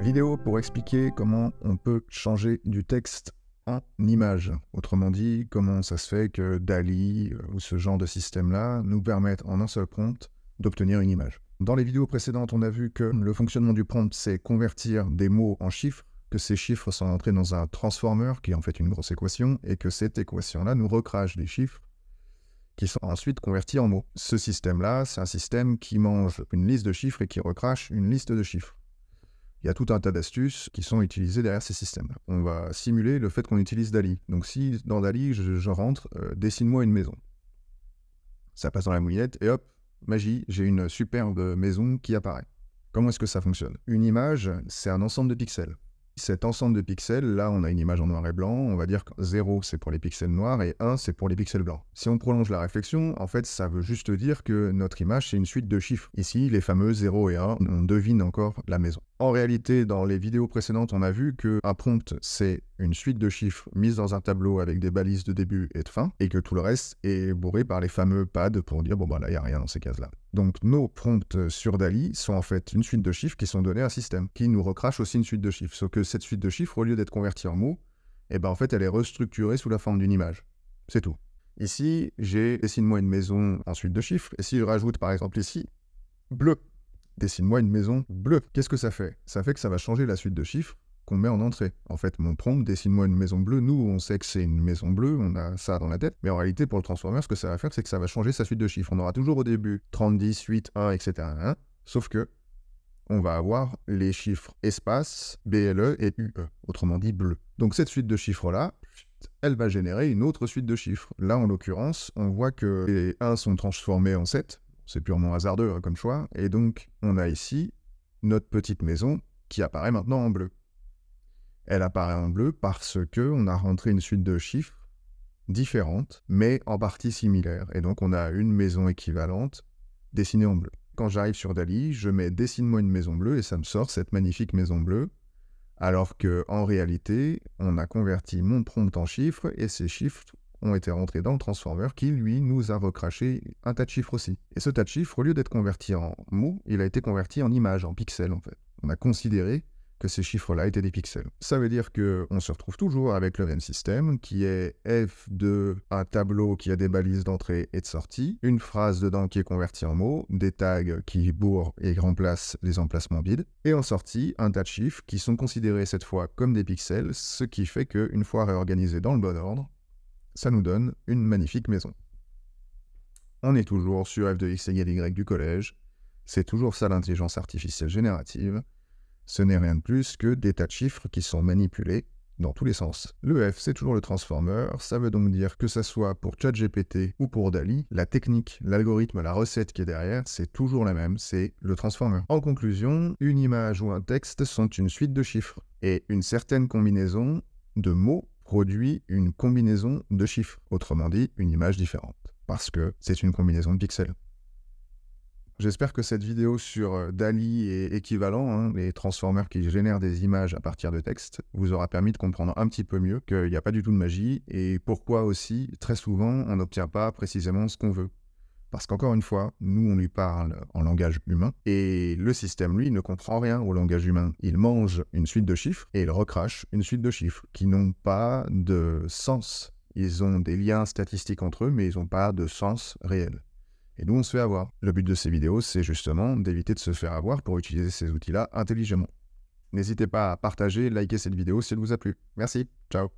Vidéo pour expliquer comment on peut changer du texte en image. Autrement dit, comment ça se fait que DALL-E ou ce genre de système-là nous permettent en un seul prompt d'obtenir une image. Dans les vidéos précédentes, on a vu que le fonctionnement du prompt, c'est convertir des mots en chiffres, que ces chiffres sont entrés dans un transformer, qui est en fait une grosse équation, et que cette équation-là nous recrache des chiffres qui sont ensuite convertis en mots. Ce système-là, c'est un système qui mange une liste de chiffres et qui recrache une liste de chiffres. Il y a tout un tas d'astuces qui sont utilisées derrière ces systèmes. On va simuler le fait qu'on utilise DALL-E. Donc si dans DALL-E, je rentre « dessine-moi une maison ». Ça passe dans la moulinette et hop, magie, j'ai une superbe maison qui apparaît. Comment est-ce que ça fonctionne? Une image, c'est un ensemble de pixels. Cet ensemble de pixels, là, on a une image en noir et blanc. On va dire que 0, c'est pour les pixels noirs et 1, c'est pour les pixels blancs. Si on prolonge la réflexion, en fait, ça veut juste dire que notre image, c'est une suite de chiffres. Ici, les fameux 0 et 1, on devine encore la maison. En réalité, dans les vidéos précédentes, on a vu qu'un prompt, c'est une suite de chiffres mise dans un tableau avec des balises de début et de fin, et que tout le reste est bourré par les fameux pads pour dire, bon, bah là, il n'y a rien dans ces cases-là. Donc, nos prompts sur DALL-E sont en fait une suite de chiffres qui sont donnés à un système, qui nous recrache aussi une suite de chiffres. Sauf que cette suite de chiffres, au lieu d'être convertie en mots, eh ben, en fait, elle est restructurée sous la forme d'une image. C'est tout. Ici, j'ai dessine-moi une maison en suite de chiffres, et si je rajoute, par exemple, ici, bleu, dessine-moi une maison bleue. Qu'est-ce que ça fait? Ça fait que ça va changer la suite de chiffres qu'on met en entrée. En fait, mon prompt, dessine-moi une maison bleue, nous, on sait que c'est une maison bleue, on a ça dans la tête, mais en réalité, pour le transformer, ce que ça va faire, c'est que ça va changer sa suite de chiffres. On aura toujours au début 30, 10, 8, 1, etc. Hein, sauf que on va avoir les chiffres espace, BLE et UE, autrement dit bleu. Donc cette suite de chiffres-là, elle va générer une autre suite de chiffres. Là, en l'occurrence, on voit que les 1 sont transformés en 7, c'est purement hasardeux hein, comme choix, et donc on a ici notre petite maison qui apparaît maintenant en bleu. Elle apparaît en bleu parce qu'on a rentré une suite de chiffres différentes, mais en partie similaires, et donc on a une maison équivalente dessinée en bleu. Quand j'arrive sur DALL-E, je mets « dessine-moi une maison bleue » et ça me sort cette magnifique maison bleue, alors qu'en réalité, on a converti mon prompt en chiffres, et ces chiffres ont été rentrés dans le transformer qui, lui, nous a recraché un tas de chiffres aussi. Et ce tas de chiffres, au lieu d'être converti en mots, il a été converti en images, en pixels en fait. On a considéré que ces chiffres-là étaient des pixels. Ça veut dire qu'on se retrouve toujours avec le même système, qui est f de un tableau qui a des balises d'entrée et de sortie, une phrase dedans qui est convertie en mots, des tags qui bourrent et remplacent les emplacements vides, et en sortie, un tas de chiffres qui sont considérés cette fois comme des pixels, ce qui fait qu'une fois réorganisés dans le bon ordre, ça nous donne une magnifique maison. On est toujours sur f de x égale y du collège, c'est toujours ça l'intelligence artificielle générative. Ce n'est rien de plus que des tas de chiffres qui sont manipulés dans tous les sens. Le F, c'est toujours le transformer, ça veut donc dire que ça soit pour ChatGPT ou pour DALL-E, la technique, l'algorithme, la recette qui est derrière, c'est toujours la même, c'est le transformer. En conclusion, une image ou un texte sont une suite de chiffres, et une certaine combinaison de mots produit une combinaison de chiffres, autrement dit, une image différente, parce que c'est une combinaison de pixels. J'espère que cette vidéo sur DALL-E et équivalent, hein, les transformers qui génèrent des images à partir de texte, vous aura permis de comprendre un petit peu mieux qu'il n'y a pas du tout de magie et pourquoi aussi, très souvent, on n'obtient pas précisément ce qu'on veut. Parce qu'encore une fois, nous, on lui parle en langage humain et le système, lui, ne comprend rien au langage humain. Il mange une suite de chiffres et il recrache une suite de chiffres qui n'ont pas de sens. Ils ont des liens statistiques entre eux, mais ils n'ont pas de sens réel. Et nous, on se fait avoir. Le but de ces vidéos, c'est justement d'éviter de se faire avoir pour utiliser ces outils-là intelligemment. N'hésitez pas à partager, liker cette vidéo si elle vous a plu. Merci, ciao.